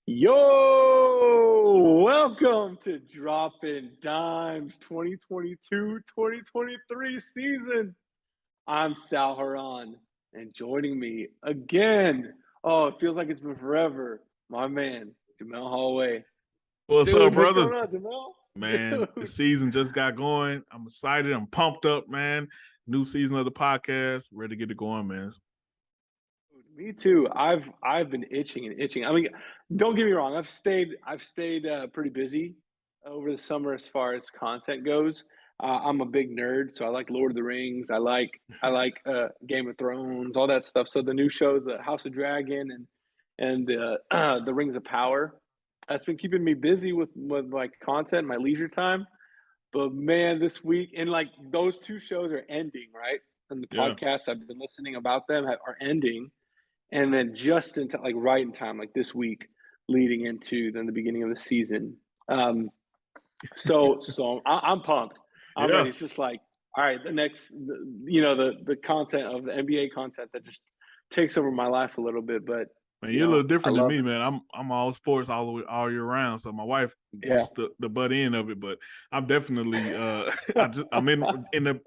Yo, welcome to Droppin Dimes 2022-2023 season. I'm Sal Herran, and joining me again, it feels like it's been forever, my man, Jamelle Holloway. What's up, What's brother? going on, Jamelle? Man, the season just got going. I'm excited. I'm pumped up, man. New season of the podcast. Ready to get it going, man. Me too. I've been itching and itching. I mean, don't get me wrong. I've stayed pretty busy over the summer as far as content goes. I'm a big nerd, so I like Lord of the Rings. I like Game of Thrones, all that stuff. So the new shows, the House of Dragon and the Rings of Power, that's been keeping me busy with like content, my leisure time. But man, this week and like those two shows are ending, right? And the Yeah. podcasts I've been listening about them are ending, and then just into like right in time, like this week, leading into then the beginning of the season. I'm pumped. I'm Yeah. ready. It's just like, all right, the content of the NBA content that just takes over my life a little bit, but Man, you're a little I different than love me, it. man. I'm all sports all year round. So my wife Yeah. gets the butt end of it, but I'm definitely I'm in the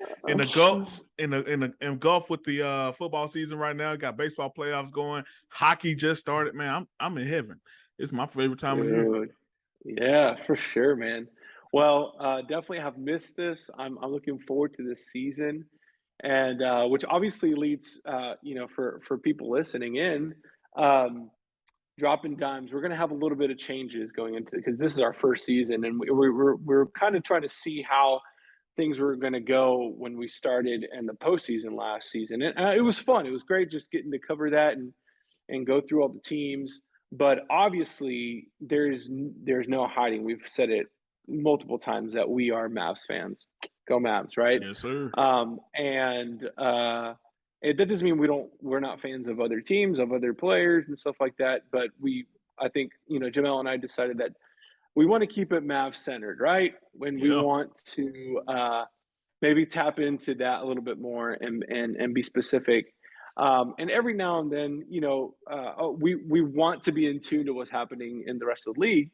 golf in golf with the football season right now. Got baseball playoffs going. Hockey just started, man. I'm in heaven. It's my favorite time of the year. Dude. Yeah, for sure, man. Well, definitely have missed this. I'm looking forward to this season, and which obviously leads, for people listening in, um, dropping dimes. We're going to have a little bit of changes going into because this is our first season, and we're kind of trying to see how things were going to go when we started in the postseason last season, and it was fun. It was great just getting to cover that and go through all the teams. But obviously, there's no hiding. We've said it multiple times that we are Mavs fans. Go Mavs, right? Yes, sir. That doesn't mean we're not fans of other teams, of other players and stuff like that. But I think Jamelle and I decided that we want to keep it Mavs centered, right? When we Yeah. want to maybe tap into that a little bit more and be specific. And every now and then, we want to be in tune to what's happening in the rest of the league,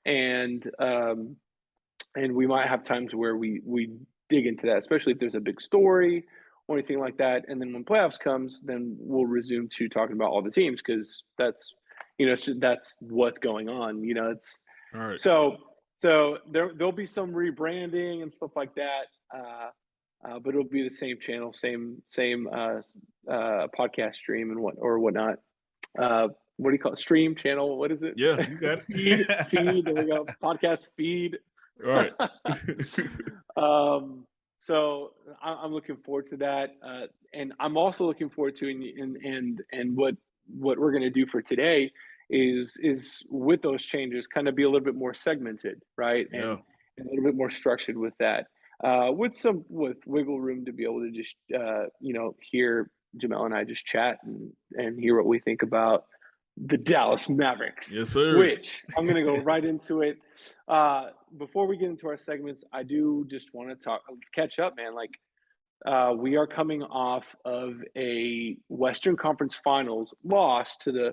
and we might have times where we dig into that, especially if there's a big story or anything like that. And then when playoffs comes, then we'll resume to talking about all the teams because that's what's going on. It's All right. so there'll be some rebranding and stuff like that. But it'll be the same channel, same podcast stream and whatnot. What do you call it? Stream channel? What is it? Yeah, you got Feed. There we go. it. Podcast feed. All right. So I'm looking forward to that, and I'm also looking forward to and what we're going to do for today is with those changes, kind of be a little bit more segmented, right? Yeah. And a little bit more structured with that, with wiggle room to be able to just hear Jamelle and I just chat and hear what we think about the Dallas Mavericks. Yes, sir. Which I'm going to go right into it. Before we get into our segments, I do just want to let's catch up, man. Like, we are coming off of a Western Conference Finals loss to the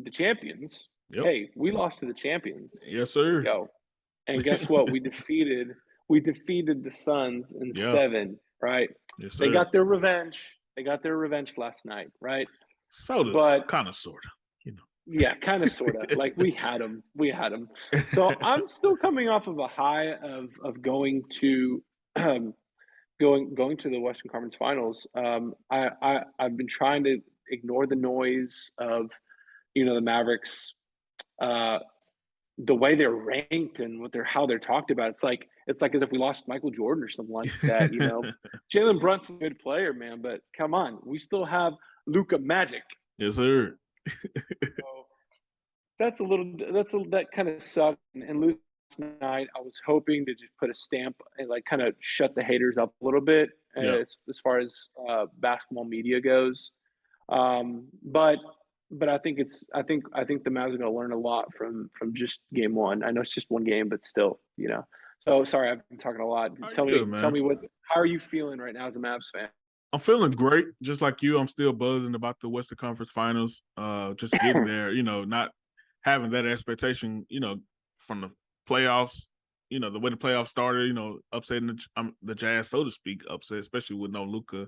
champions. Yep. Hey, we lost to the champions. Yes, sir. Yo, and guess what? we defeated the Suns in 7. Right? Yes, sir. They got their revenge. They got their revenge last night. Right? But kind of, sort of. Yeah, kind of, sort of. Like we had them. So I'm still coming off of a high of going to going to the Western Conference Finals. I've been trying to ignore the noise of the Mavericks, the way they're ranked and how they're talked about. It's like as if we lost Michael Jordan or something like that. Jalen Brunson's a good player, man, but come on, we still have Luka Magic. Yes, sir. So that kind of sucked. And losing night, I was hoping to just put a stamp and like kind of shut the haters up a little bit as far as basketball media goes. But I think the Mavs are going to learn a lot from just game one. I know it's just one game, but still, So sorry, I've been talking a lot. Tell me how are you feeling right now as a Mavs fan? I'm feeling great, just like you. I'm still buzzing about the Western Conference Finals. Just getting there, not having that expectation, from the playoffs, the way the playoffs started, upsetting the Jazz, so to speak, upset, especially with no Luka,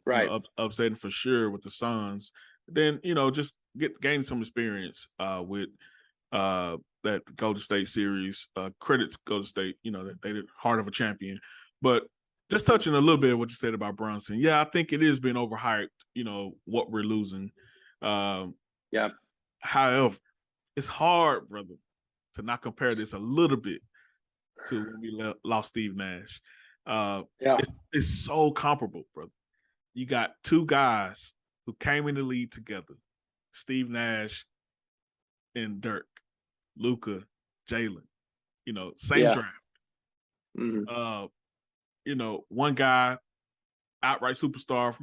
Right. upsetting for sure with the Suns. Then, just gain some experience with that Golden State series. Credits Golden State, that they did heart of a champion. But just touching a little bit of what you said about Brunson, yeah, I think it is being overhyped, what we're losing. Yeah. However, it's hard, brother, to not compare this a little bit to when we lost Steve Nash. Yeah. It's so comparable, brother. You got two guys who came in the league together, Steve Nash and Dirk, Luka, Jalen. Same Yeah. draft. Mhm. One guy, outright superstar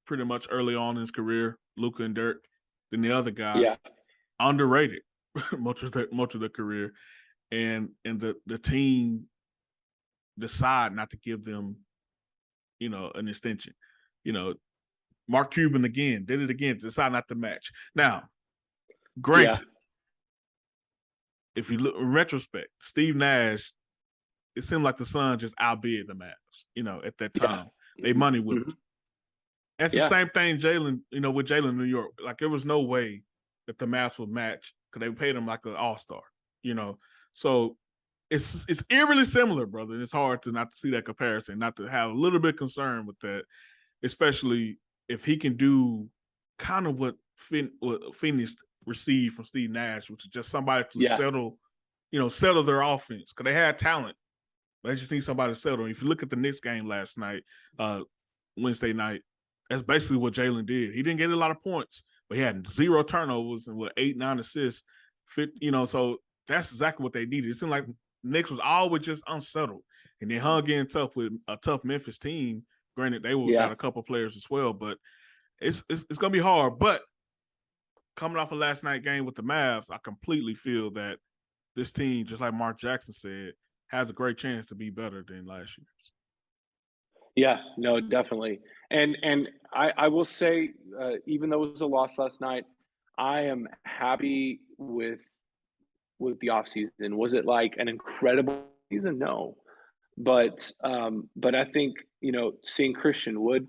pretty much early on in his career, Luka and Dirk. Then the other guy, Yeah. underrated much of their career. And the team decide not to give them, an extension. Mark Cuban again did it again, decide not to match. Now, Yeah. granted, if you look in retrospect, Steve Nash, it seemed like the Suns just outbid the Mavs, at that Yeah. time. They money whipped. Mhm. That's the Yeah. same thing Jalen, with Jalen in New York. Like, there was no way that the Mavs would match because they paid him like an all-star, So it's eerily similar, brother. And it's hard to not to see that comparison, not to have a little bit of concern with that, especially if he can do kind of what Phoenix received from Steve Nash, which is just somebody to Yeah. settle their offense. Because they had talent. They just need somebody to settle. If you look at the Knicks game last night, Wednesday night, that's basically what Jalen did. He didn't get a lot of points, but he had 0 turnovers and 8-9 assists. So that's exactly what they needed. It seemed like Knicks was always just unsettled, and they hung in tough with a tough Memphis team. Granted, they were Yeah. without a couple players as well, but it's gonna be hard. But coming off of last night game with the Mavs, I completely feel that this team, just like Mark Jackson said, has a great chance to be better than last year's. Yeah, no, definitely. And I will say, even though it was a loss last night, I am happy with the offseason. Was it like an incredible season? No. But I think, seeing Christian Wood,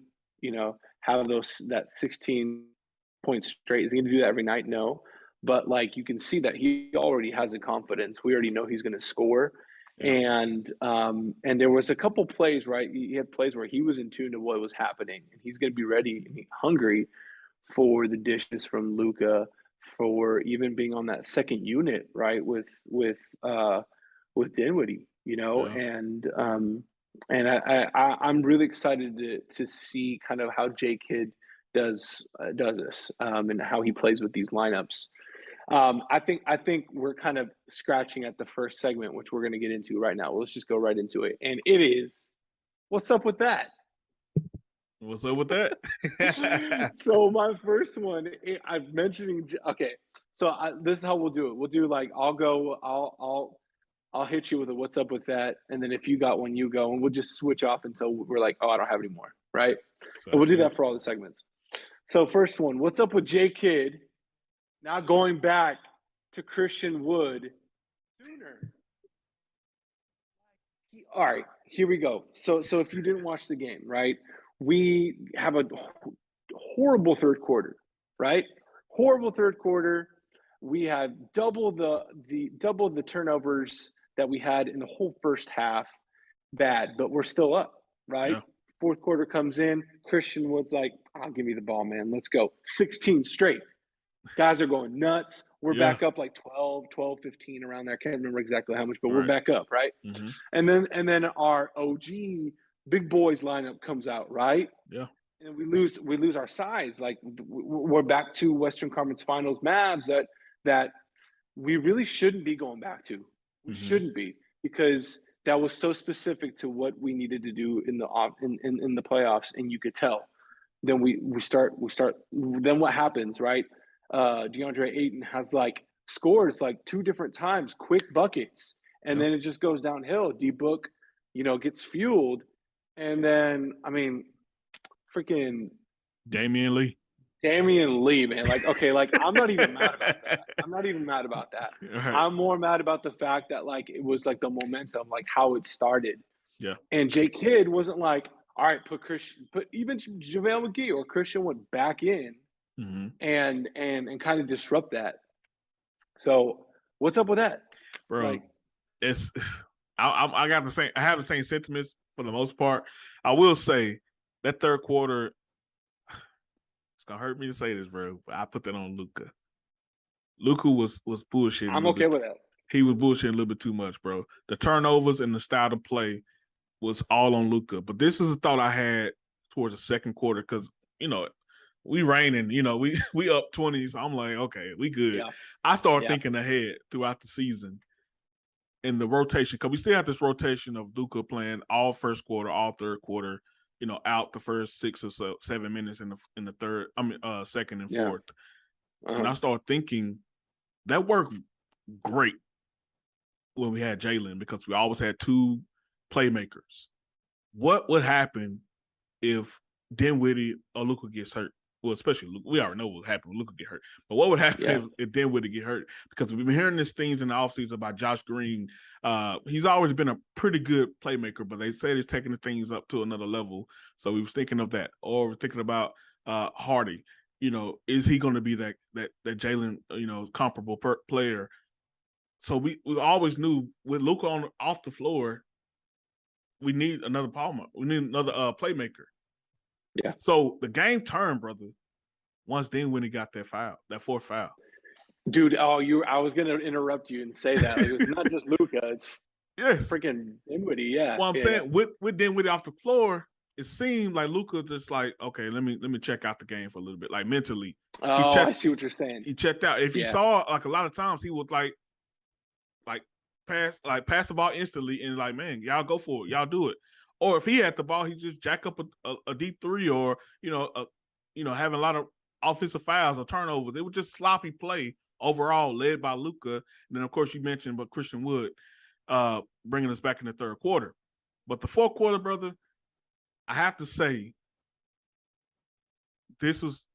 have that 16 points straight. Is he gonna do that every night? No. But like you can see that he already has a confidence. We already know he's gonna score. Yeah. And there was a couple plays, right? He had plays where he was in tune to what was happening, and he's going to be ready and hungry for the dishes from Luka, for even being on that second unit, right? With Dinwiddie, Yeah. I'm really excited to see kind of how J Kidd does this, and how he plays with these lineups. I think we're kind of scratching at the first segment, which we're going to get into right now. Let's just go right into it, and it is, what's up with that? What's up with that? So my first one, I'm mentioning. Okay, so this is how we'll do it. We'll do like I'll hit you with a what's up with that, and then if you got one, you go, and we'll just switch off until we're like, oh, I don't have any more, right? And Sounds we'll do good. that for all the segments. So first one, what's up with J Kidd? Now going back to Christian Wood sooner. All right, here we go. So if you didn't watch the game, right? We have a horrible third quarter, right? Horrible third quarter. We had double the turnovers that we had in the whole first half. Bad, but we're still up, right? Yeah. Fourth quarter comes in. Christian Wood's like, "I'll give me the ball, man. Let's go." 16 straight. Guys are going nuts. We're Yeah. back up like 12, 15 around there. I can't remember exactly how much, but we're Right. back up, right? Mm-hmm. And then our OG big boys lineup comes out, right? Yeah. And we lose our size. Like we're back to Western Conference Finals Mavs that we really shouldn't be going back to. We shouldn't be, because that was so specific to what we needed to do in the playoffs, and you could tell. Then we start. Then what happens, right? DeAndre Ayton has like scores like 2 different times, quick buckets, and Yeah. then it just goes downhill. D-Book, gets fueled, and then I mean, freaking Damian Lee. Damian Lee, man. Like, okay, like I'm not even mad about that. I'm not even mad about that. Right. I'm more mad about the fact that like it was like the momentum, like how it started. Yeah. And J Kidd wasn't like, all right, put Christian, put even JaVale McGee or Christian went back in Mm-hmm. and kind of disrupt that. So what's up with that? Bro, Like, it's I got the same. I have the same sentiments for the most part. I will say that third quarter. It's gonna hurt me to say this, bro, but I put that on Luka. Luka was bullshitting a I'm little okay bit. with that. He was bullshitting a little bit too much, bro. The turnovers and the style of play was all on Luka. But this is a thought I had towards the second quarter because you know we raining, we up 20, so I'm like, okay, we good. Yeah, I started yeah, thinking ahead throughout the season in the rotation because we still have this rotation of Luka playing all first quarter, all third quarter, out the first 6 or 7 minutes in the third, second and yeah. fourth. And Uh-huh. I started thinking that worked great when we had Jalen because we always had two playmakers. What would happen if Dinwiddie or Luka gets hurt? Well, especially Luka. We already know what happened when Luka get hurt. But what would Yeah, happen if Dinwiddie get hurt? Because we've been hearing these things in the offseason about Josh Green. He's always been a pretty good playmaker, but they said he's taking the things up to another level. So we was thinking of that. Or we're thinking about Hardy. Is he going to be that Jalen, comparable player? So we always knew with Luka off the floor, we need another Palmer. We need another playmaker. yeah. So the game turned, brother, once Dinwiddie got that fourth foul. Dude, oh, I was gonna interrupt you and say that. Like, it's not just Luca, it's Yes. freaking Dinwiddie. Yeah, Well, I'm yeah, yeah. saying with Dinwiddie off the floor, it seemed like Luka just like, okay, let me check out the game for a little bit. Like mentally. He Oh, I checked see what you're saying. he checked out. If he Yeah, saw like a lot of times he would like pass the ball instantly and like, man, y'all go for it, y'all do it. Or if he had the ball, he just jack up a deep three, or having a lot of offensive fouls or turnovers. It was just sloppy play overall, led by Luka. And then of course you mentioned, but Christian Wood bringing us back in the third quarter. But the fourth quarter, brother, I have to say, this was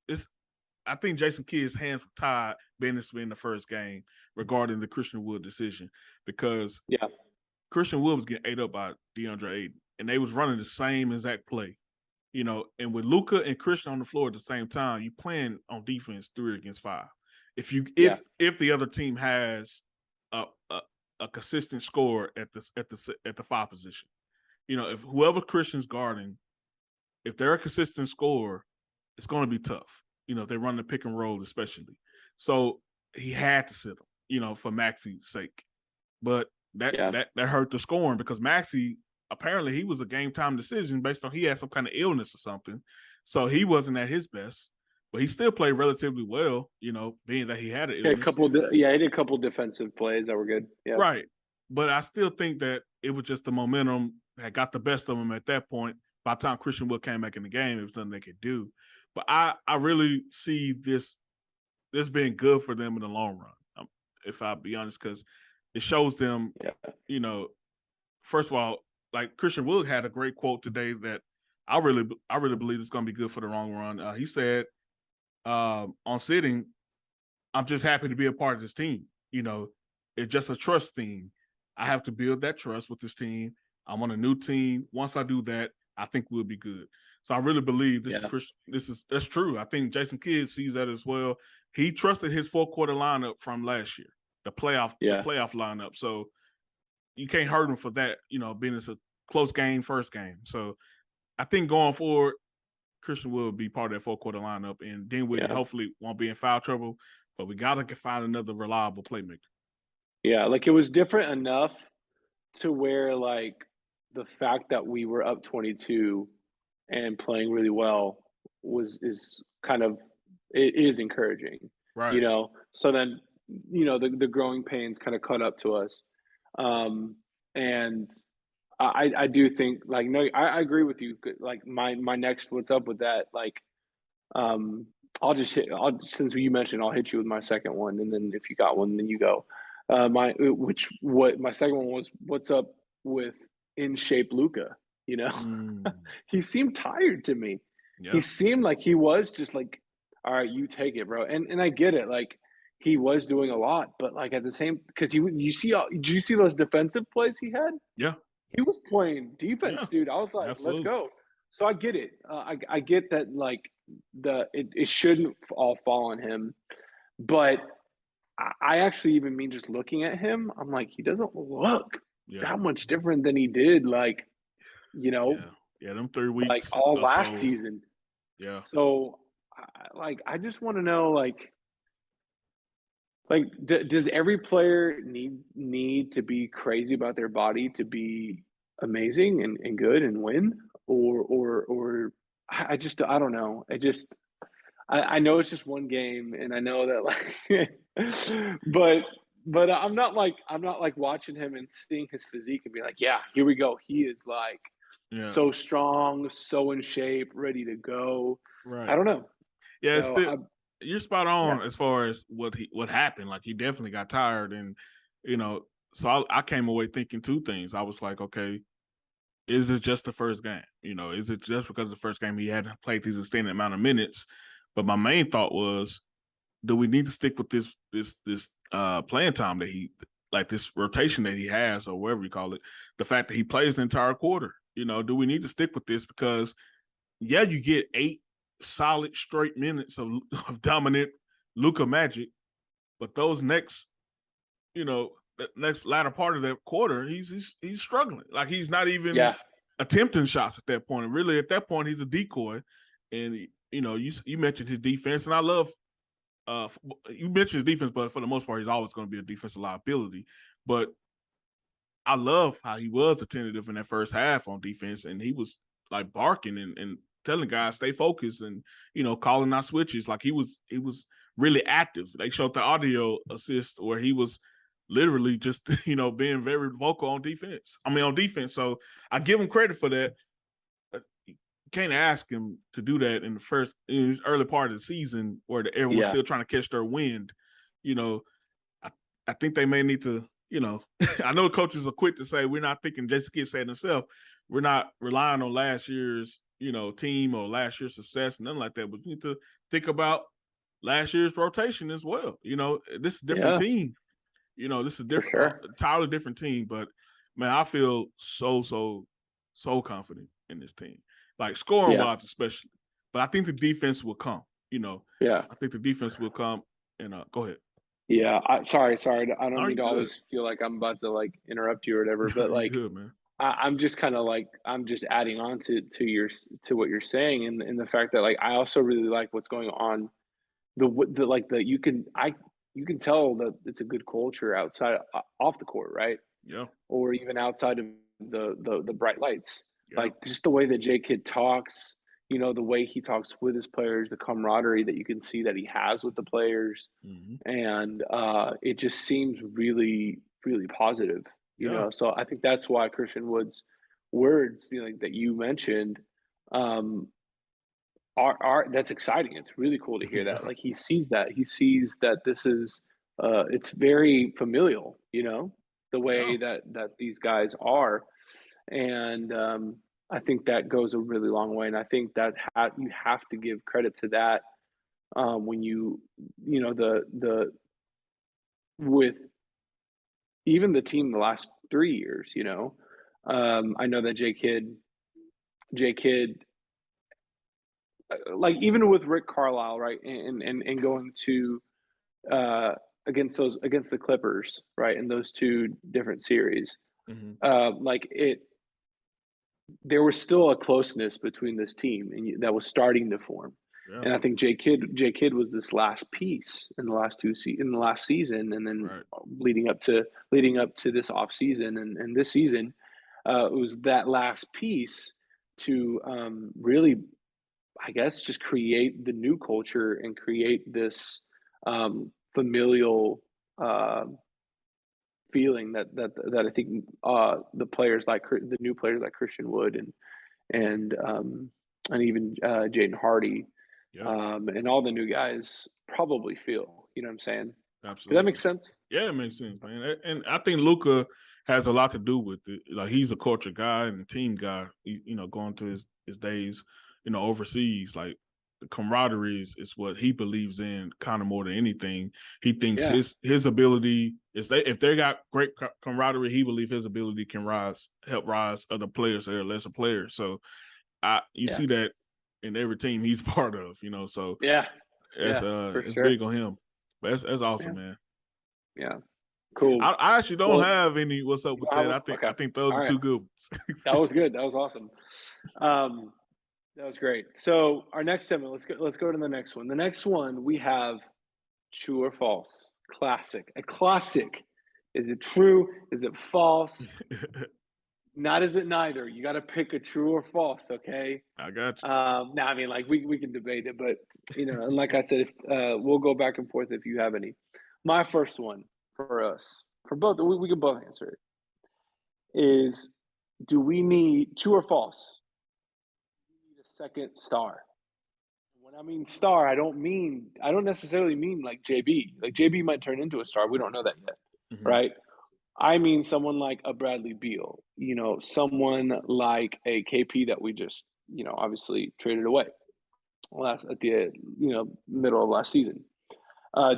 this. I think Jason Kidd's hands were tied being this in the first game regarding the Christian Wood decision because yeah, Christian Wood was getting ate up by DeAndre Ayton, and they was running the same exact play. And with Luka and Christian on the floor at the same time, you playing on defense 3 against 5. If you yeah, if the other team has a a consistent score at the 5 position, if whoever Christian's guarding, if they're a consistent scorer, it's going to be tough. If they run the pick and roll, especially. So he had to sit him, for Maxi's sake. But that yeah, that that hurt the scoring because Maxi, apparently he was a game time decision based on he had some kind of illness or something. So he wasn't at his best. But he still played relatively well, being that he had an yeah. illness. Yeah, he did a couple defensive plays that were good. Yeah, Right. But I still think that it was just the momentum that got the best of him at that point. By the time Christian Wood came back in the game, it was nothing they could do. But I really see this being good for them in the long run, if I'll be honest, because it shows them, yeah, you know, first of all, like Christian Wood had a great quote today that I really believe it's going to be good for the long run. He said on sitting, I'm just happy to be a part of this team. It's just a trust thing. I have to build that trust with this team. I'm on a new team. Once I do that, I think we'll be good. So I really believe yeah, that's true. I think Jason Kidd sees that as well. He trusted his 4-quarter lineup from last year, the playoff yeah, lineup. So you can't hurt him for that, being it's a close game, first game. So I think going forward, Christian will be part of that 4-quarter lineup, and Dinwiddie yeah, hopefully won't be in foul trouble. But we gotta find another reliable playmaker. yeah. Like it was different enough to where like the fact that we were up 22 and playing really well is kind of it is encouraging, Right. So then the growing pains kind of caught up to us, and I do think like no, I agree with you. Like my next what's up with that, like um I'll since you mentioned, I'll hit you with my second one, and then if you got one then you go. What my second one was, what's up with in shape Luca, you know? Mm, He seemed tired to me. He yeah. seemed like he was just like all right, you take it, bro. And I get it. Like he was doing a lot, but like at the same because did you see those defensive plays he had? Yeah, He was playing yeah, defense, dude. I was like, let's absolutely. go. So I get it. I get that like it shouldn't all fall on him, but I actually even mean just looking at him, I'm like, he doesn't look Yeah, that much different than he did, like, you know, yeah, yeah. Them 3 like weeks all or last so. season. Yeah, So, I just want to know, does every player need to be crazy about their body to be amazing and good and win, or I don't know. I know it's just one game, and I know that but I'm not like watching him and seeing his physique and be like, yeah, here we go. He is like yeah, so strong, so in shape, ready to go. I right. don't know. Yeah, it's So still you're spot yeah, on as far as what happened. Like he definitely got tired, and you know, so I came away thinking two things. I was like, okay, is this just the first game? You know, is it just because the first game he hadn't played these extended amount of minutes? But my main thought was, do we need to stick with this playing time that he like this rotation that he has or whatever you call it? The fact that he plays the entire quarter. You know, do we need to stick with this because yeah, you get 8 solid straight minutes of dominant Luka magic, but those next, the next latter part of that quarter, he's struggling. Like he's not even yeah, attempting shots at that point. And really, at that point, he's a decoy. And you mentioned his defense, and I love you mentioned his defense, but for the most part, he's always going to be a defensive liability. But I love how he was attentive in that first half on defense, and he was like barking and telling guys stay focused and calling out switches. Like he was really active. They showed the audio assist where he was literally just being very vocal on defense. I mean on defense. So I give him credit for that. You can't ask him to do that in his early part of the season where everyone's yeah, still trying to catch their wind. You know, I, I think they may need to, I know coaches are quick to say we're not thinking. Jason Kidd said himself, we're not relying on last year's, team or last year's success, nothing like that. But we need to think about last year's rotation as well. This is a different yeah, team. This is a for different, sure. entirely different team. But man, I feel so confident in this team, like scoring Yeah, wise, especially. But I think the defense will come. yeah. I think the defense will come. And go ahead. Yeah, sorry. I don't Are mean you to good? always feel like I'm about to like interrupt you or whatever, but You like good, man? I'm just kind of like I'm just adding on to what you're saying and the fact that like I also really like what's going on the like the you can tell that it's a good culture outside off the court, right? Yeah, Or even outside of the bright lights. yeah, Like just the way that J Kid talks, the way he talks with his players, the camaraderie that you can see that he has with the players, hmm and it just seems really, really positive. yeah, So I think that's why Christian Wood's words, like, that you mentioned, um, are that's exciting. It's really cool to hear that. yeah, Like he sees that this is it's very familial. The yeah, way that these guys are, and I think that goes a really long way. And I think that you have to give credit to that when the with even the team the last 3 years. I know that J Kid, like even with Rick Carlisle, right, and going to uh, against the Clippers, right, in those two different series, hmm like there was still a closeness between this team and that was starting to form. yeah, And I think J Kid was this last piece in the in the last season, and then right, leading up to this off season and this season, it was that last piece to really, I guess, just create the new culture and create this familial uh, feeling that I think the players like the new players like Christian Wood and even Jaden Hardy yeah, and all the new guys probably feel. You know what I'm saying? Does that make absolutely. sense? Yeah, it makes sense, man. And I think Luka has a lot to do with it. Like he's a culture guy and a team guy. Going to his days, overseas. Like the camaraderie is what he believes in kind of more than anything. He thinks Yeah. his ability is if they got great camaraderie, he believes his ability can help rise other players that are lesser players. So you see that in every team he's part of, so Yeah. For it's sure. big on him. But that's awesome, Yeah. man. Yeah. Cool. I actually don't have any what's up with that. Okay. I think those All are right. two good ones. That was good. That was awesome. That was great. So our next segment, let's go to the next one. The next one we have true or false. Classic. A classic. Is it true? Is it false? Not is it neither. You got to pick a true or false, okay? I got you. Now, I mean, like we can debate it, but and like I said, if, we'll go back and forth if you have any. My first one for us, for both, we can both answer it. Is do we need true or false? We need a second star. When I mean star, I don't necessarily mean like JB. Like JB might turn into a star. We don't know that yet, Mm-hmm. right? I mean someone like a Bradley Beal, someone like a KP that we just, obviously traded away at the middle of last season.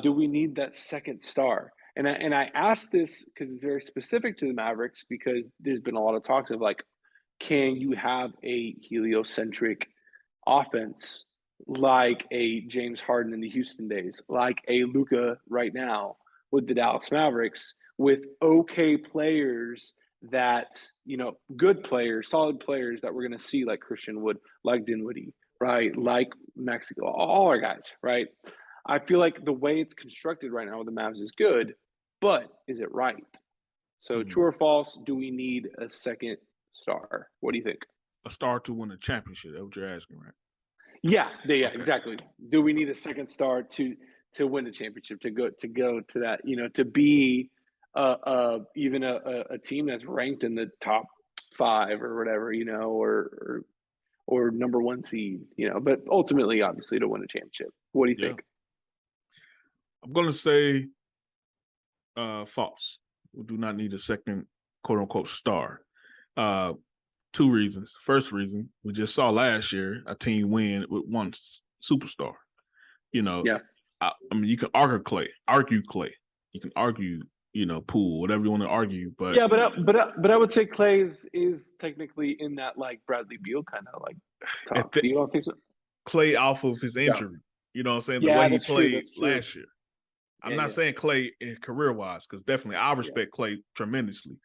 Do we need that second star? And I asked this because it's very specific to the Mavericks because there's been a lot of talks of like, can you have a heliocentric offense like a James Harden in the Houston days, like a Luka right now with the Dallas Mavericks, with okay players that, good players, solid players that we're going to see like Christian Wood, like Dinwiddie, right? Like Mexico, all our guys, right? I feel like the way it's constructed right now with the Mavs is good, but is it right? So Mm-hmm. true or false, do we need a second star? What do you think? A star to win a championship. That's what you're asking, right? Yeah, Okay. exactly. Do we need a second star to win the championship, to go to that, to be even a team that's ranked in the top 5 or whatever, or number 1 seed, but ultimately, obviously, to win a championship. What do you think? I'm going to say false. We do not need a second quote unquote star. 2 reasons. First reason, we just saw last year a team win with one superstar. Yeah. I mean, you can argue Clay. You can argue, Poole, whatever you want to argue. But yeah, but I would say Clay is technically in that like Bradley Beal kind of like talk. Do you don't think so? Clay off of his injury, Yeah. you know what I'm saying? The Yeah, way he that's true. played That's true. last year. I'm not saying Clay in career-wise, because definitely I respect Clay tremendously.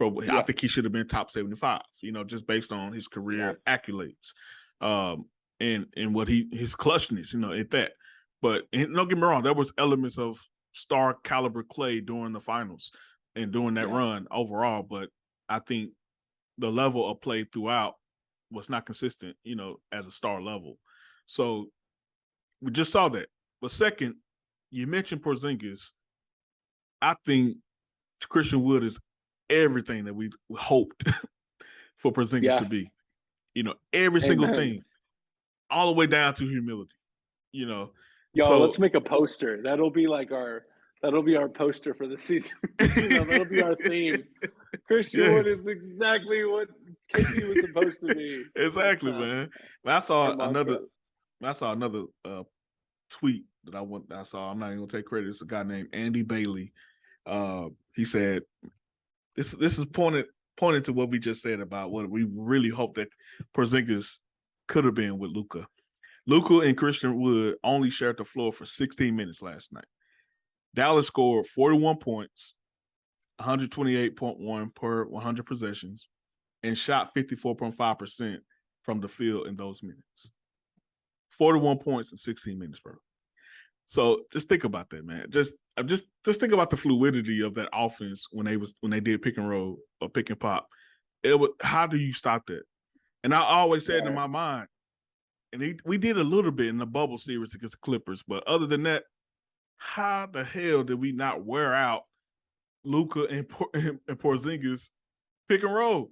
I think he should have been top 75, just based on his career accolades, and what his clutchness, at that. But don't get me wrong, there was elements of star caliber Clay during the finals and during that run overall. But I think the level of play throughout was not consistent, as a star level. So we just saw that. But second, you mentioned Porzingis. I think Christian Wood is everything that we hoped for Porzingis to be. Every single thing, all the way down to humility. Let's make a poster. That'll be our poster for the season. That'll be our theme. Christian Wood is exactly what KP was supposed to be. Exactly, man. I saw another tweet that I saw. I'm not even gonna take credit. It's a guy named Andy Bailey. He said, "This is pointed to what we just said about what we really hope that Porzingis could have been with Luka. Luka and Christian Wood only shared the floor for 16 minutes last night. Dallas scored 41 points, 128.1 per 100 possessions, and shot 54.5% from the field in those minutes. 41 points in 16 minutes, bro. So just think about that, man. Just think about the fluidity of that offense when they did pick and roll or pick and pop. How do you stop that? And I always said in my mind, and we did a little bit in the bubble series against the Clippers, but other than that, how the hell did we not wear out Luka and Porzingis pick and roll?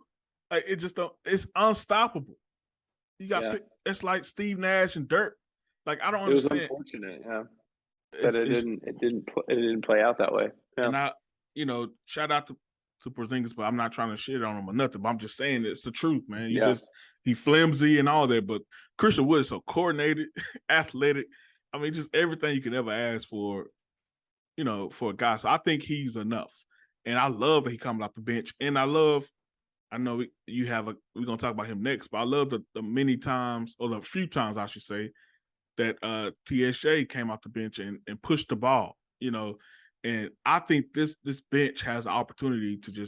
Like it's unstoppable. You got it's like Steve Nash and Dirk. Like I don't understand. It was unfortunate, that it didn't play out that way. Yeah. And shout out to Porzingis, but I'm not trying to shit on him or nothing. But I'm just saying it's the truth, man. he flimsy and all that, but Christian Wood is so coordinated, athletic. I mean, just everything you could ever ask for, for a guy. So I think he's enough. And I love that he comes off the bench. And I know we're gonna talk about him next, but I love the many times, or the few times I should say, that TSJ came off the bench and pushed the ball, And I think this bench has the opportunity to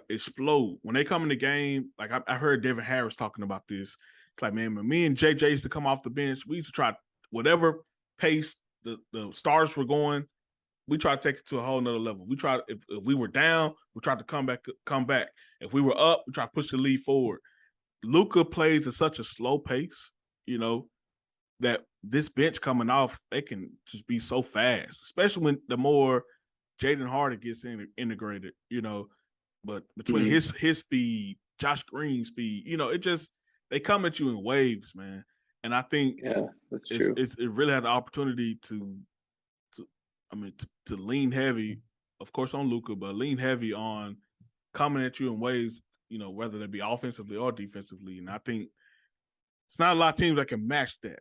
explode when they come in the game. Like I heard Devin Harris talking about this. It's like, man, when me and JJ used to come off the bench, we used to try whatever pace the stars were going. We try to take it to a whole nother level. We try if we were down, we tried to come back. If we were up, we try to push the lead forward. Luka plays at such a slow pace, that this bench coming off, they can just be so fast, especially when the more Jaden Harden gets integrated, But between his speed, Josh Green's speed, they come at you in waves, man. And I think that's true. It really had the opportunity to lean heavy, of course, on Luka, but lean heavy on coming at you in ways, whether they be offensively or defensively. And I think it's not a lot of teams that can match that,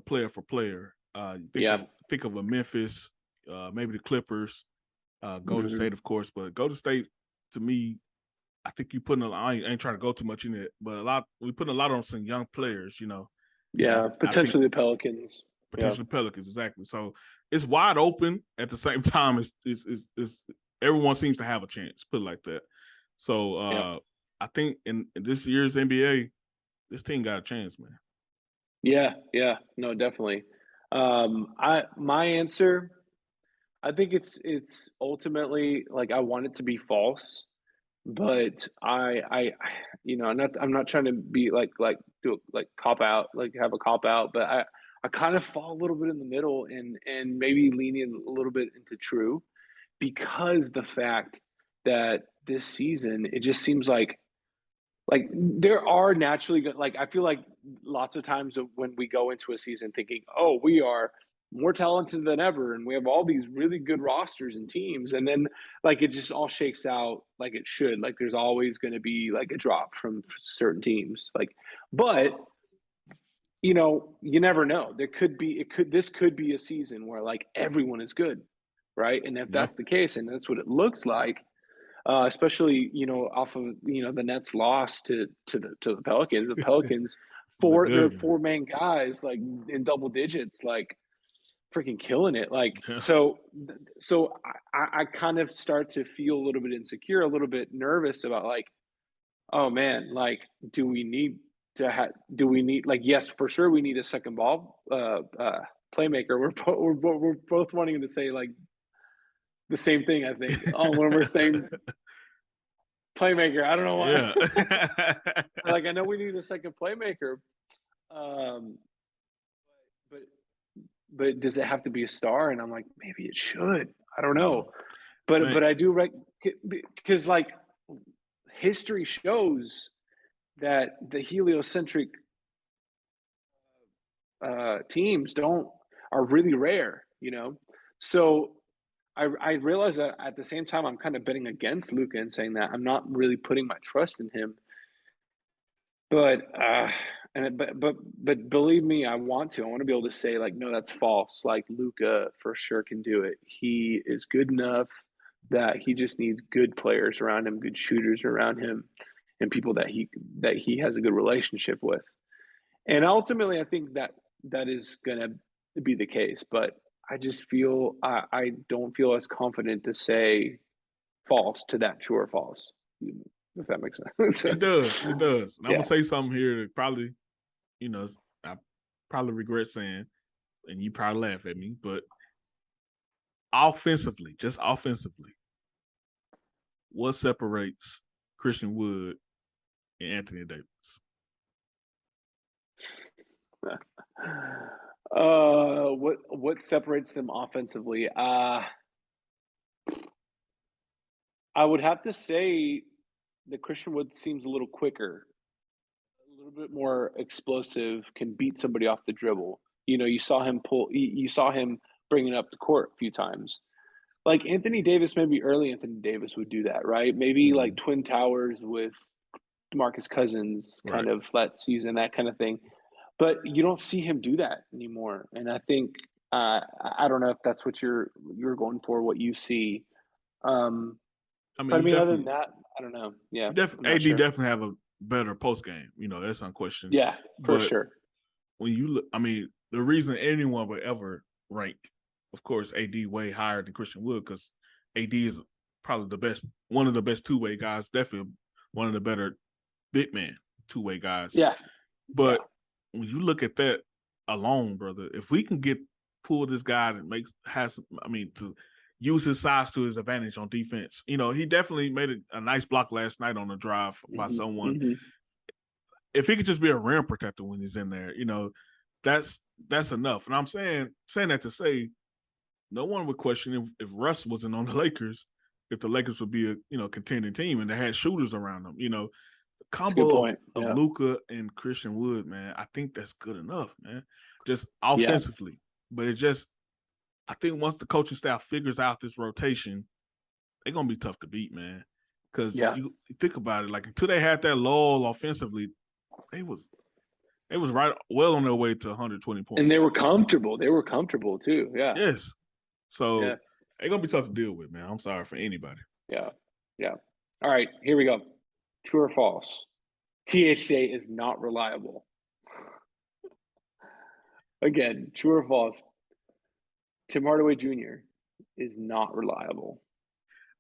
player for player. Think of a Memphis, maybe the Clippers, Golden State, of course. But Golden State, to me, I think you putting I ain't trying to go too much in it, but we putting a lot on some young players, Yeah, potentially the Pelicans. Potentially Pelicans, exactly. So it's wide open at the same time. It's everyone seems to have a chance, put it like that. So I think in this year's NBA, this team got a chance, man. Yeah, no, definitely. My answer, I think it's ultimately like I want it to be false, but I'm not trying to be like do like cop out, like have a cop out, but I kind of fall a little bit in the middle and maybe leaning a little bit into true, because the fact that this season it just seems like there are naturally good, like I feel like lots of times when we go into a season thinking, oh, we are more talented than ever and we have all these really good rosters and teams, and then like it just all shakes out like it should. Like there's always going to be like a drop from certain teams, like, but you never know. This could be a season where like everyone is good, right? And if that's the case, and that's what it looks like, especially off of the Nets loss to the Pelicans. The Pelicans, their four main guys like in double digits, like freaking killing it. Like so I kind of start to feel a little bit insecure, a little bit nervous about like, oh man, like do we need like, yes, for sure we need a second ball playmaker. We're both wanting to say like the same thing, I think. When we're saying playmaker, I don't know why. Yeah. Like I know we need a second playmaker, but does it have to be a star? And I'm like, maybe it should. I don't know, but I do because like history shows that the heliocentric teams are really rare, So I realize that at the same time I'm kind of betting against Luka and saying that I'm not really putting my trust in him. But but believe me, I want to be able to say like, no, that's false. Like Luka for sure can do it. He is good enough that he just needs good players around him, good shooters around him, and people that he has a good relationship with. And ultimately, I think that is going to be the case. But I just feel I don't feel as confident to say false to that true or false, if that makes sense. It does. And I'm gonna say something here that probably, I probably regret saying, and you probably laugh at me, but just offensively, what separates Christian Wood and Anthony Davis? What separates them offensively? I would have to say that Christian Wood seems a little quicker, a little bit more explosive, can beat somebody off the dribble. You saw him bringing up the court a few times. Like Anthony Davis, maybe early Anthony Davis would do that, right? Maybe like Twin Towers with DeMarcus Cousins Right. kind of that season, that kind of thing. But you don't see him do that anymore. And I think I don't know if that's what you're going for, what you see. Um, I mean, but I you mean, other than definitely, that, I don't know. Yeah, you definitely, I'm not AD sure. definitely have a better post game. That's unquestioned. Yeah, for But sure. when you look, I mean, the reason anyone would ever rank, of course, AD way higher than Christian Wood, because AD is probably one of the best two-way guys, definitely one of the better big man two-way guys. Yeah, yeah, But when you look at that alone, brother, if we can pull this guy that to use his size to his advantage on defense, he definitely made a nice block last night on a drive by hmm someone. hmm If he could just be a rim protector when he's in there, that's enough. And I'm saying that to say no one would question if Russ wasn't on the Lakers, if the Lakers would be a contending team and they had shooters around them. The That's a good combo point. of Yeah, Luka and Christian Wood, man, I think that's good enough, man. Just yeah, offensively. But I think once the coaching staff figures out this rotation, they're gonna be tough to beat, man. Because yeah. you think about it, like until they had that lull offensively, they was right well on their way to 120 And they points. were comfortable. They were comfortable too. Yeah, Yes. yeah, So they're gonna be tough to deal with, man. I'm sorry for anybody. yeah, yeah. All right, here we go. True or false? THJ is not reliable. Again, true or false? Tim Hardaway Jr. is not reliable.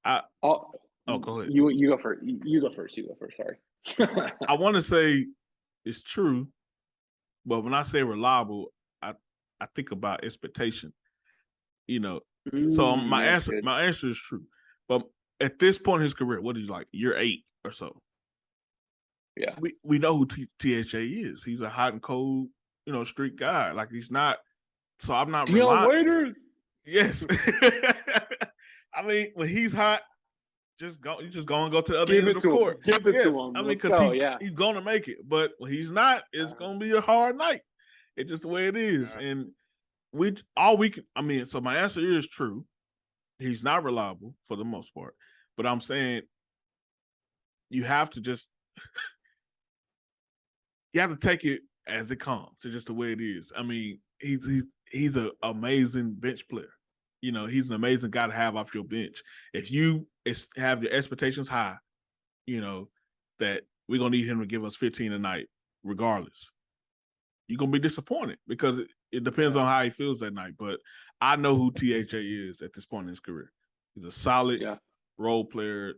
I Oh, Go ahead. you go first. You go first. You go first. Sorry. I want to say it's true, but when I say reliable, I think about expectation. So Yeah, that's good. my answer is true. But at this point in his career, what is he like? Year 8 or so. Yeah. We know who THA is. He's a hot and cold, street guy. Like he's not. So I'm not Dion relying. Waiters. Yes. I mean, when he's hot, you just go and go to the other end Give of it the to him. court. Give it to Yes. him. I mean, Let's because go. Yeah. he's gonna make it. But when he's not, it's gonna be a hard night. It's just the way it is. And so my answer is true. He's not reliable for the most part. But I'm saying you have to just you have to take it as it comes. It's just the way it is. I mean, he's an amazing bench player. He's an amazing guy to have off your bench. If you have the expectations high, that we're gonna need him to give us 15 a night, regardless. You're gonna be disappointed because it depends on how he feels that night. But I know who THA is at this point in his career. He's a solid role player,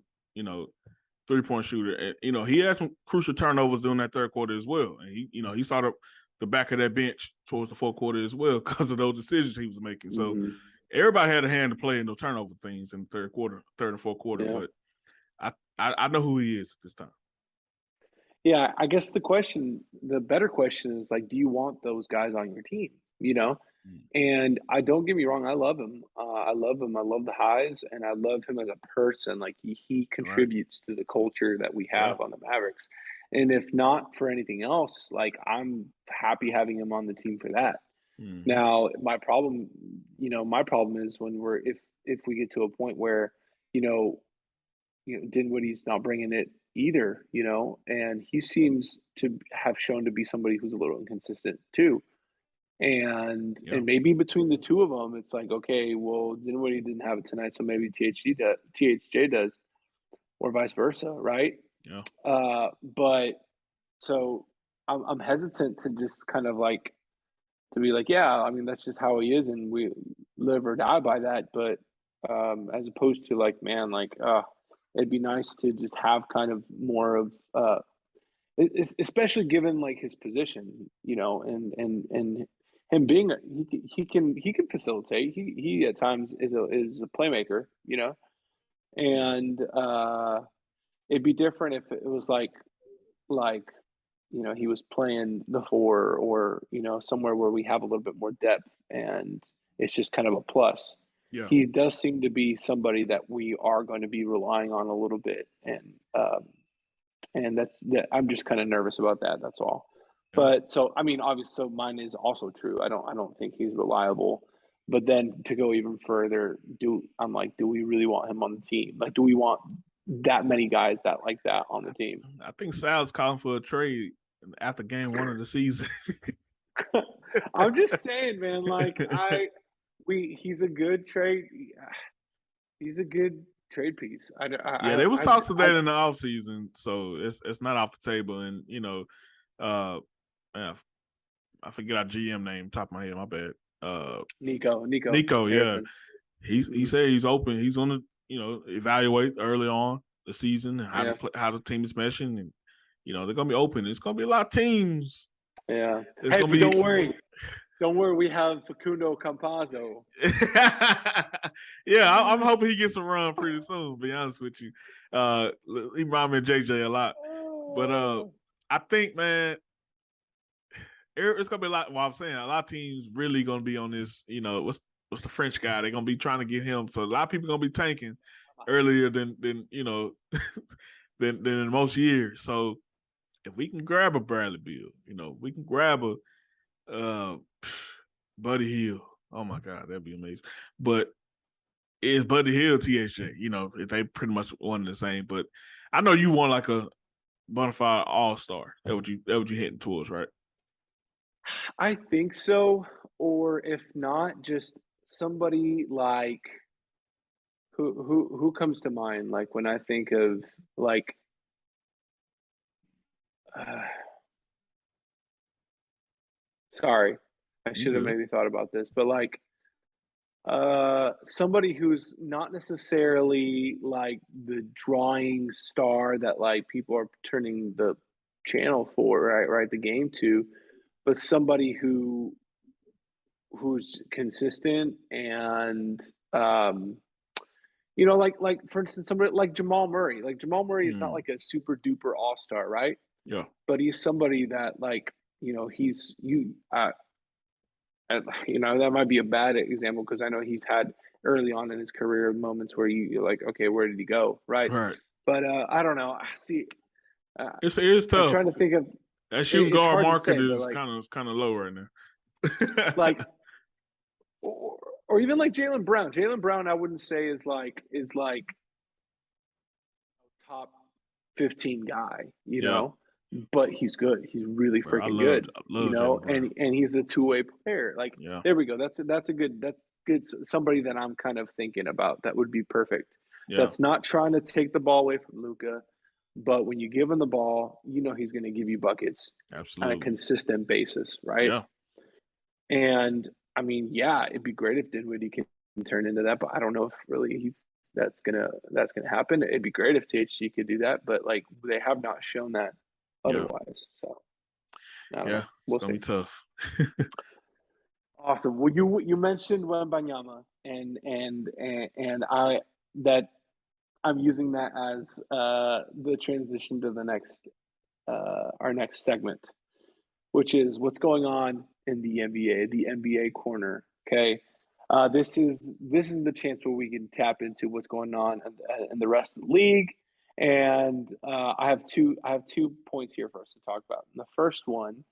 3-point shooter. And, he had some crucial turnovers during that third quarter as well. And he saw the back of that bench towards the fourth quarter as well because of those decisions he was making. So everybody had a hand to play in those turnover things in the third and fourth quarter. Yeah. But I know who he is at this time. Yeah, I guess the better question is like, do you want those guys on your team? And I don't get me wrong, I love him. I love him. I love the highs, and I love him as a person. Like he Right. contributes to the culture that we have Yeah. on the Mavericks. And if not for anything else, like I'm happy having him on the team for that. Mm-hmm. Now, my problem is when if we get to a point where, Dinwiddie's not bringing it either, and he seems to have shown to be somebody who's a little inconsistent too. And maybe between the two of them, it's like, okay, well, Dinwiddie didn't have it tonight, so maybe THJ does, or vice versa, right? Yeah. But so I'm hesitant to just kind of like to be like, yeah, I mean that's just how he is, and we live or die by that. But as opposed to like, man, like, it'd be nice to just have kind of more of, especially given like his position, and him being he can facilitate. He at times is a playmaker, and it'd be different if it was like he was playing the four, or somewhere where we have a little bit more depth and it's just kind of a plus. Yeah. He does seem to be somebody that we are going to be relying on a little bit, and that I'm just kind of nervous about that. That's all. Yeah. But so I mean, obviously, so mine is also true. I don't think he's reliable. But then to go even further, do we really want him on the team? Like, do we want that many guys that like that on the team. I think Sal's calling for a trade after game 1 of the season. I'm just saying, man. Like he's a good trade. He's a good trade piece. Yeah, there was talks of that in the offseason, so it's not off the table. And yeah, I forget our GM name, top of my head. My bad. Nico. Yeah, he said he's open. He's on the evaluate early on the season and how the team is meshing, and they're gonna be open. It's gonna be a lot of teams. Yeah. Don't worry. Don't worry, we have Facundo Campazzo. Yeah, I'm hoping he gets some run pretty soon, to be honest with you. He reminds me of JJ a lot. But I think, man, it's going to be a lot. Well, I'm saying a lot of teams really going to be on this, what's the French guy? They're going to be trying to get him. So a lot of people going to be tanking earlier than than in most years. So if we can grab a Bradley Beal, we can grab a Buddy Hield. Oh my God, that'd be amazing. But is Buddy Hield THJ? If they pretty much one the same. But I know you want like a bona fide all-star. That what you hitting towards, right? I think so. Or if not, just somebody like who comes to mind? Like when I think of like sorry, I should have maybe thought about this, but like somebody who's not necessarily like the drawing star that like people are turning the channel for, right, the game to, but somebody who's consistent and like for instance, somebody like Jamal Murray. Like Jamal Murray is not like a super duper all-star, right? Yeah. But he's somebody that like, he's that might be a bad example because I know he's had early on in his career moments where you're like, okay, where did he go, right? Right. But I don't know. See, it is tough. I'm trying to think of that shooting guard market is like, kind of low right now. Like, or even like Jaylen Brown. Jaylen Brown, I wouldn't say is like top 15 guy, know. But he's good. He's really freaking good. I love and he's a two-way player. Like there we go. That's good. Somebody that I'm kind of thinking about. That would be perfect. Yeah. That's not trying to take the ball away from Luka, but when you give him the ball, he's going to give you buckets. Absolutely. On a consistent basis, right? Yeah. And I mean, yeah, it'd be great if Dinwiddie can turn into that, but I don't know if really that's gonna happen. It'd be great if THG could do that, but like they have not shown that otherwise. So I don't know. We'll it's gonna be tough. Awesome. Well, you mentioned Wembanyama, and I'm using that as the transition to the next our next segment, which is what's going on in the NBA corner. Okay. This is the chance where we can tap into what's going on in the rest of the league. And I have two points here for us to talk about. And the first one,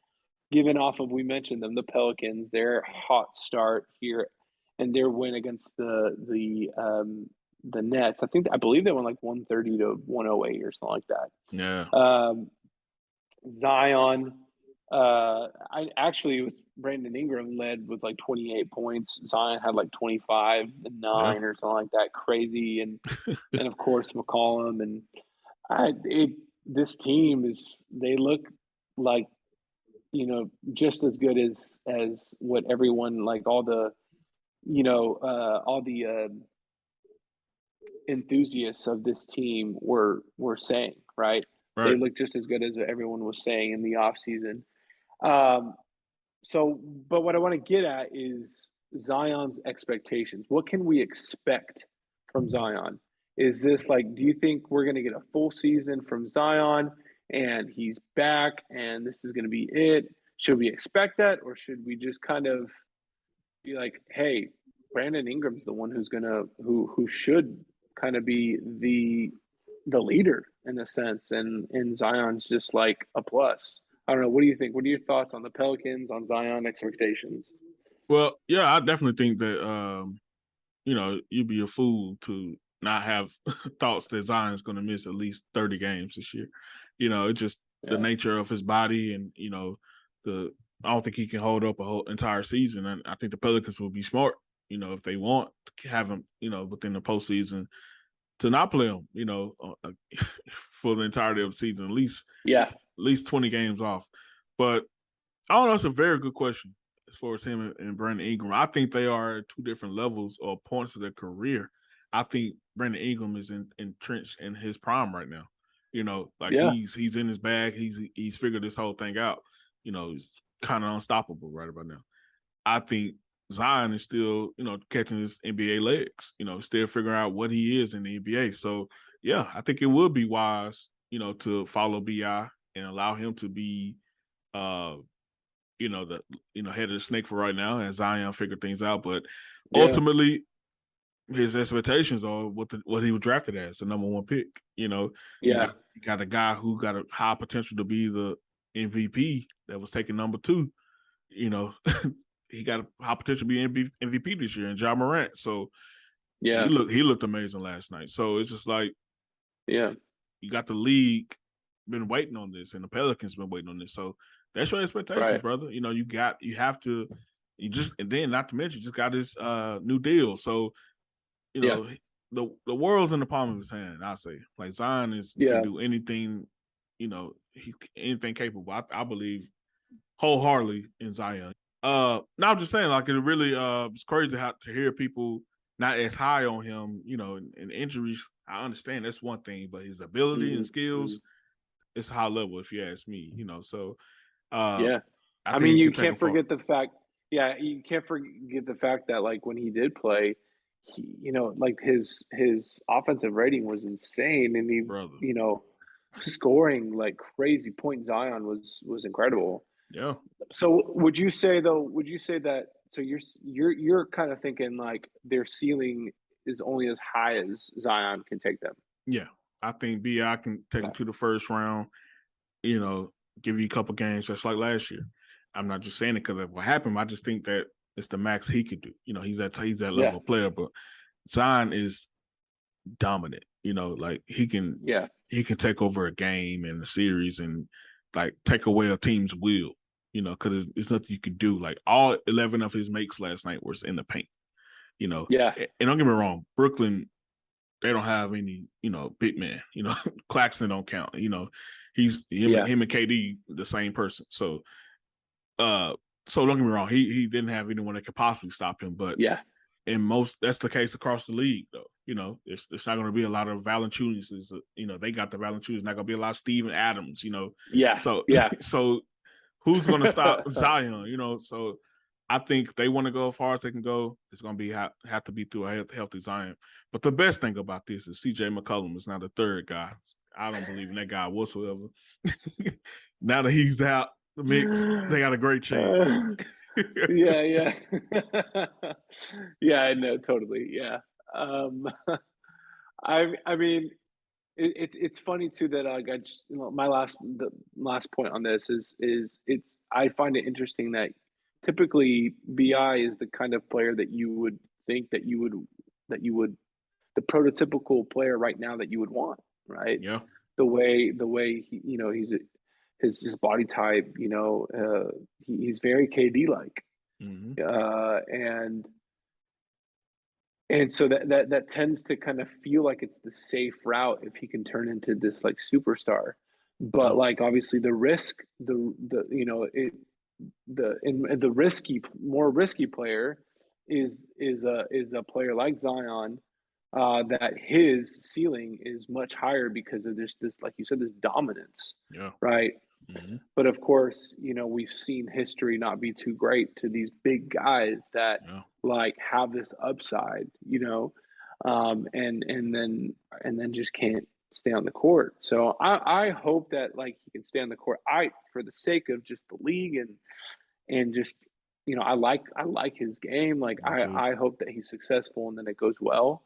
given off of, we mentioned them, the Pelicans, their hot start here and their win against the Nets. I believe they won like 130 to 108 or something like that. Yeah. Zion. It was Brandon Ingram led with like 28 points. Zion had like 25 and 9 or something like that. Crazy. And of course McCollum. And this team they look like, just as good as what everyone, like all the enthusiasts of this team were saying, right? They look just as good as everyone was saying in the offseason. But what I want to get at is Zion's expectations. What can we expect from Zion? Is this like, do you think we're going to get a full season from Zion and he's back and this is going to be it? Should we expect that, or should we just kind of be like, hey, Brandon Ingram's the one who should kind of be the leader in a sense, and Zion's just like a plus? I don't know. What do you think? What are your thoughts on the Pelicans, on Zion expectations? Well, yeah, I definitely think that you'd be a fool to not have thoughts that Zion's going to miss at least 30 games this year. It's just the Yeah. nature of his body, and the I don't think he can hold up a whole entire season. And I think the Pelicans will be smart, if they want to have him, within the postseason to not play him, for the entirety of the season, Yeah. at least 20 games off. But I don't know. It's a very good question as far as him and Brandon Ingram. I think they are at two different levels or points of their career. I think Brandon Ingram is entrenched in his prime right now. Like Yeah. he's in his bag. He's figured this whole thing out. He's kind of unstoppable right about now. I think Zion is still, catching his NBA legs. Still figuring out what he is in the NBA. So yeah, I think it would be wise, to follow Bi and allow him to be the head of the snake for right now as Zion figured things out. But Yeah. ultimately, his expectations are what he was drafted as, the number one pick. Yeah. You got a guy who got a high potential to be the MVP that was taking number two. You know, he got a high potential to be MVP this year, and Ja Morant. So Yeah. he looked amazing last night. So it's just like Yeah. you got the league been waiting on this, and the Pelicans been waiting on this. So that's your expectations, Right. brother. You have to, and then not to mention, just got this new deal. So you Yeah. know, the world's in the palm of his hand. I say, like Zion can Yeah. do anything, anything capable. I believe wholeheartedly in Zion. No, I'm just saying, like it really it's crazy to hear people not as high on him, and injuries. I understand that's one thing, but his ability and Mm-hmm. skills, it's high level if you ask me. So uh Yeah. I I think mean, he you could take can't him far, forget the fact. Yeah, you can't forget the fact that like when he did play, like his offensive rating was insane, and he, brother. scoring like crazy. Point Zion was incredible. Yeah. So would you say though? Would you say that? So you're kind of thinking like their ceiling is only as high as Zion can take them. Yeah. I think Bi can take him Okay. to the first round, you know, give you a couple games just like last year. I'm not just saying it because of what happened. I just think that it's the max he could do. He's that Yeah. level of player, but Zion is dominant. Like Yeah. he can take over a game and a series and like take away a team's will. Because it's nothing you could do. Like all 11 of his makes last night was in the paint. Yeah. And don't get me wrong, Brooklyn, they don't have any, big man. Claxton don't count. He's Yeah. him and KD the same person. Uh, so don't get me wrong, he didn't have anyone that could possibly stop him. But Yeah. in that's the case across the league, though. It's not going to be a lot of Valanciunas. They got the Valanciunas. Not going to be a lot of Steven Adams. Yeah. So Yeah. so who's going to stop Zion? So I think if they want to go as far as they can go, it's going to be have to be through a healthy Zion. But the best thing about this is CJ McCollum is now the third guy. I don't believe in that guy whatsoever. Now that he's out the mix, they got a great chance. Uh, yeah, yeah. Yeah, I know, totally, yeah. Um, I mean, it's funny too that I got my the last point on this is it's I find it interesting that typically BI is the kind of player that you would think that you would the prototypical player right now that you would want, right? Yeah. The way he, his body type, he's very KD like, Mm-hmm. and so that tends to kind of feel like it's the safe route if he can turn into this like superstar. Yeah. But like obviously the risk, the and the more risky player is a player like Zion, that his ceiling is much higher because of this, like you said, this dominance, Yeah. right? Mm-hmm. But of course, we've seen history not be too great to these big guys that Yeah. like have this upside, and then just can't stay on the court. So I hope that like he can stay on the court. For the sake of just the league and just I like his game. Like Me too. I hope that he's successful and that it goes well.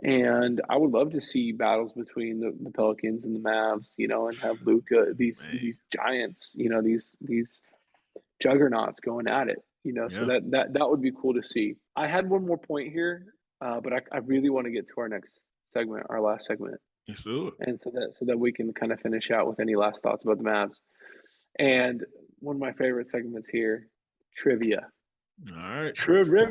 And I would love to see battles between the Pelicans and the Mavs, and have Luka, these Man. these giants, these juggernauts going at it, So Yeah. that would be cool to see. I had one more point here, but I really want to get to our next segment, our last segment, Let's do it. and so that we can kind of finish out with any last thoughts about the Mavs. And one of my favorite segments here, trivia. All right. Trivia.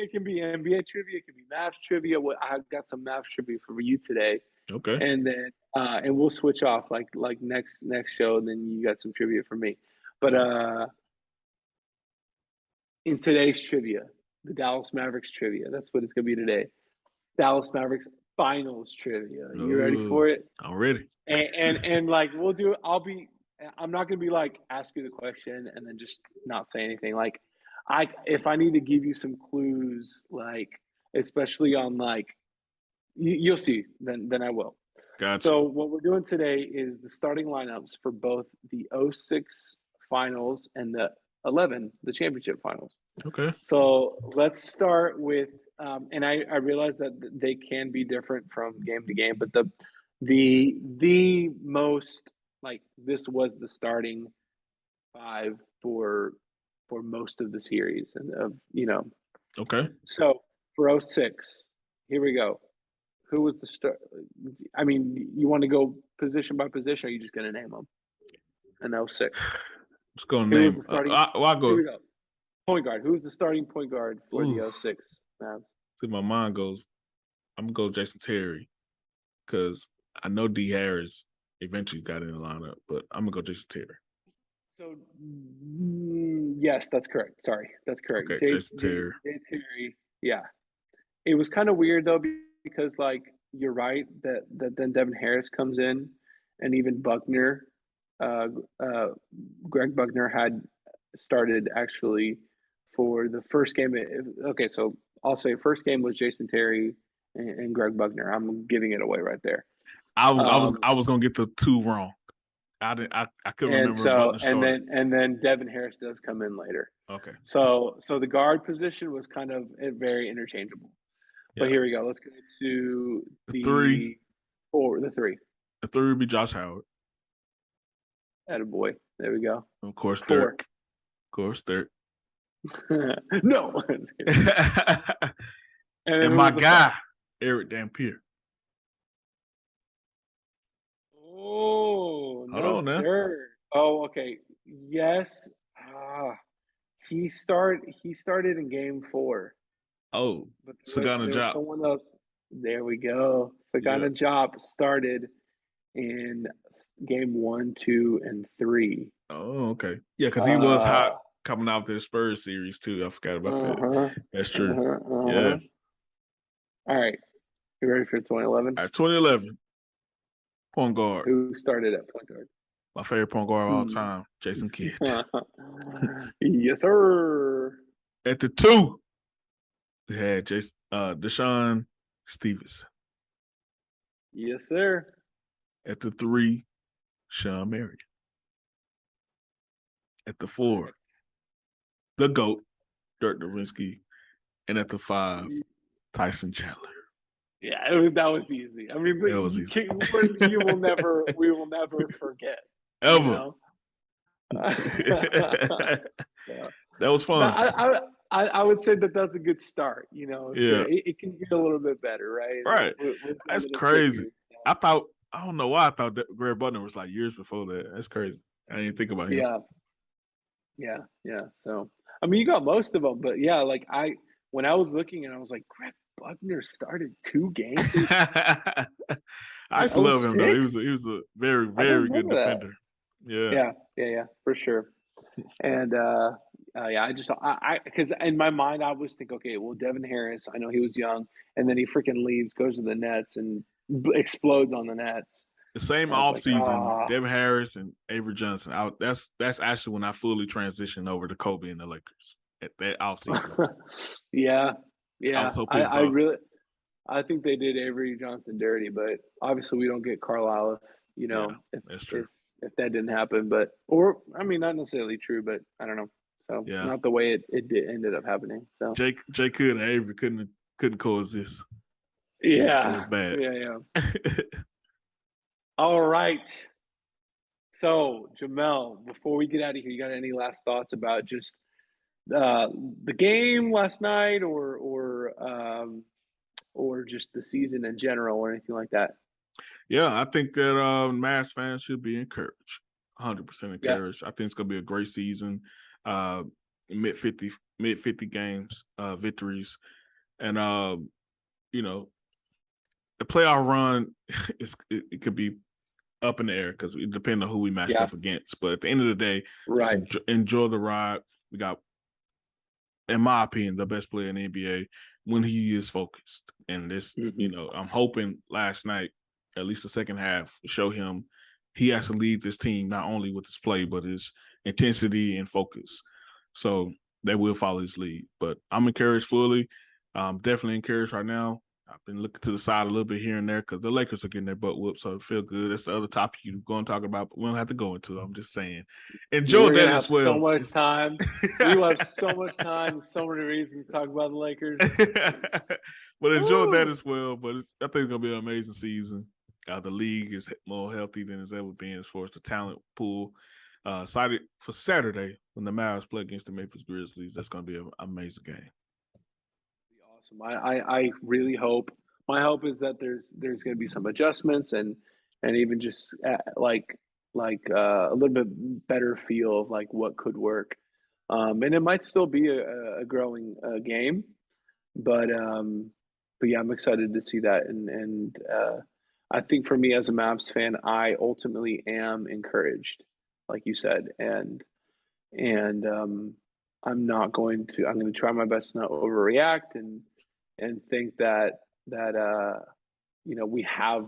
It can be NBA trivia, it can be Mavs trivia. What I got some Mavs trivia for you today, Okay. and then and we'll switch off like next show. And then you got some trivia for me. But in today's trivia, the Dallas Mavericks trivia. That's what it's gonna be today. Dallas Mavericks finals trivia. You ready Ooh, for it? I'm ready. And like we'll do. I'm not gonna be like ask you the question and then just not say anything. Like if I need to give you some clues, like especially on like you'll see, then I will. Gotcha. So what we're doing today is the starting lineups for both the '06 finals and the 11, the championship finals. Okay. So let's start with, and I realize that they can be different from game to game, but the most like this was the starting five for most of the series and Okay. So for '06, here we go. Who was the start? I mean, you want to go position by position, or are you just going to name them? And '06. Let's go Who was name. the starting? I'll Here go. we go. Point guard. Who was the starting point guard for Ooh. the '06 Mavs? See, my mind goes. I'm gonna go Jason Terry because I know D Harris eventually got in the lineup, but I'm gonna go Jason Terry. So yes, that's correct. Sorry, that's correct. Okay, Jason Terry. Terry. Yeah, it was kind of weird though because like you're right that then Devin Harris comes in, and even Buckner, uh, uh, Greg Buckner had started actually for the first game. Okay, so I'll say first game was Jason Terry and Greg Buckner. I'm giving it away right there. I was gonna get the two wrong. I couldn't And remember so Buckner started. and then Devin Harris does come in later. Okay. So the guard position was kind of very interchangeable. Yeah. But here we go. Let's go to The three the three. The three would be Josh Howard. Attaboy. There we go. Of course, Four. Dirk. Of course, Dirk. No. And my guy, Eric Dampier. Oh, Hold no, on now. sir. Oh, okay. Yes. He started in game 4. Oh, But Sagana there was Job. someone else. There we go. Sagana Job started in game 1, 2, and 3. Oh, okay. Yeah, because he was hot coming out of the Spurs series too. I forgot about that. That's true. Yeah. All right. You ready for 2011? All right, 2011. Point guard. Who started at point guard? My favorite point guard of all time, Jason Kidd. Yes, sir. At the 2, they had Deshaun Stevenson. Yes, sir. At the 3, Sean Marion. At the 4, the GOAT, Dirk Nowitzki. And at the 5, Tyson Chandler. Yeah, that was easy. I mean, it was easy. we will never forget. Ever. You know? Yeah. That was fun. I would say that's a good start. You know, yeah, it can get a little bit better, right? Right. That's crazy. I don't know why I thought that Greg Butler was like years before that. That's crazy. I didn't think about him. Yeah. So I mean, you got most of them, but yeah, like when I was looking and I was like, Greg Buckner started 2 games. I used to love him though. He was a very, very good defender. Yeah, for sure. And because in my mind I was thinking, okay, well, Devin Harris, I know he was young, and then he freaking leaves, goes to the Nets, and explodes on the Nets. The same offseason, Devin Harris and Avery Johnson. That's actually when I fully transitioned over to Kobe and the Lakers at that offseason. Yeah. I was so pissed off. I think they did Avery Johnson dirty, but obviously we don't get Carlisle that's true. If that didn't happen. But I mean, not necessarily true, but I don't know. So not the way it ended up happening. So Jay Could and Avery couldn't coexist. Yeah, it was bad. Yeah. All right. So Jamelle, before we get out of here, you got any last thoughts about just the game last night, or or just the season in general or anything like that? Yeah, I think that Mavs fans should be encouraged, 100% Yeah, encouraged. I think it's gonna be a great season. Uh, mid 50 games, victories, and you know, the playoff run it could be up in the air because it depends on who we matched yeah, up against. But at the end of the day, just right. enjoy the ride. We got, in my opinion, the best player in the NBA when he is focused. And this, Hmm. I'm hoping last night, at least the second half, show him he has to lead this team not only with his play, but his intensity and focus. So they will follow his lead. But I'm encouraged fully. I'm definitely encouraged right now. I've been looking to the side a little bit here and there because the Lakers are getting their butt whooped, so it feel good. That's the other topic you're going to talk about, but we don't have to go into it. I'm just saying. Enjoy We're that gonna have as so well. much time. We will have so much time, so many reasons to talk about the Lakers. But enjoy that Woo! as well. But I think it's gonna be an amazing season. The league is more healthy than it's ever been as far as the talent pool. Excited for Saturday when the Mavs play against the Memphis Grizzlies. That's gonna be an amazing game. Awesome. I really hope. My hope is that there's going to be some adjustments and even just a little bit better feel of like what could work. And it might still be a growing game, but yeah, I'm excited to see that. And I think for me as a Mavs fan, I ultimately am encouraged, like you said, and I'm going to try my best to not overreact and think that we have.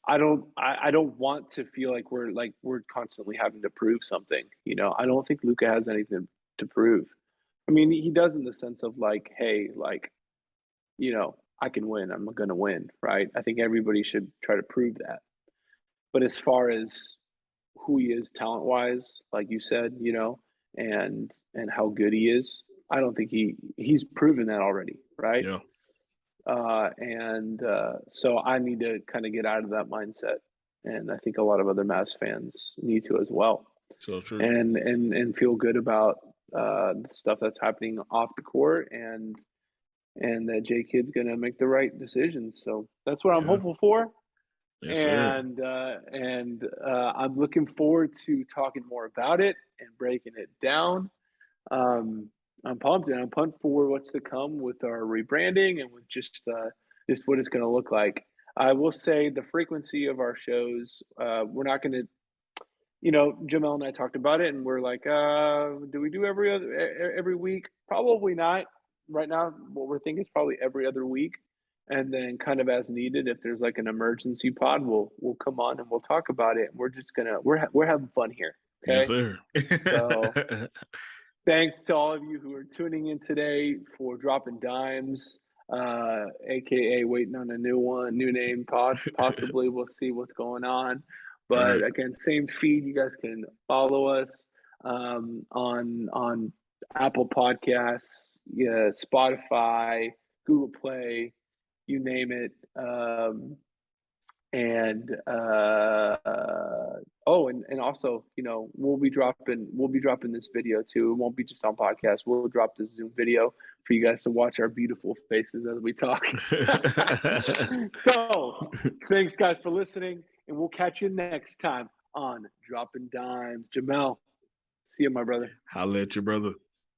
I don't want to feel like we're constantly having to prove something. I don't think Luka has anything to prove. I mean, he does in the sense of like, hey, like, I can win. I'm going to win, right? I think everybody should try to prove that. But as far as who he is talent wise, like you said, and how good he is, I don't think he's proven that already, right? Yeah, And so I need to kind of get out of that mindset, and I think a lot of other Mavs fans need to as well, so true. and feel good about the stuff that's happening off the court, and that J Kid's gonna make the right decisions. So that's what I'm Yeah, hopeful for. yes, sir. And I'm looking forward to talking more about it and breaking it down. Um, I'm pumped, and I'm pumped for what's to come with our rebranding and with just what it's going to look like. I will say the frequency of our shows. We're not going to, Jamelle and I talked about it, and we're like, do we do every week? Probably not. Right now, what we're thinking is probably every other week, and then kind of as needed. If there's like an emergency pod, we'll come on and we'll talk about it. We're just gonna we're having fun here. Yes, Okay, sir. so thanks to all of you who are tuning in today for Droppin Dimes, aka waiting on a new one, new name pod. Possibly we'll see what's going on. But Right. again, same feed. You guys can follow us on Apple Podcasts, yeah, Spotify, Google Play, you name it. And oh, and also, we'll be dropping this video too. It won't be just on podcast. We'll drop this Zoom video for you guys to watch our beautiful faces as we talk. So thanks guys for listening, and we'll catch you next time on Dropping Dimes. Jamelle, see you, my brother. Holla at your brother.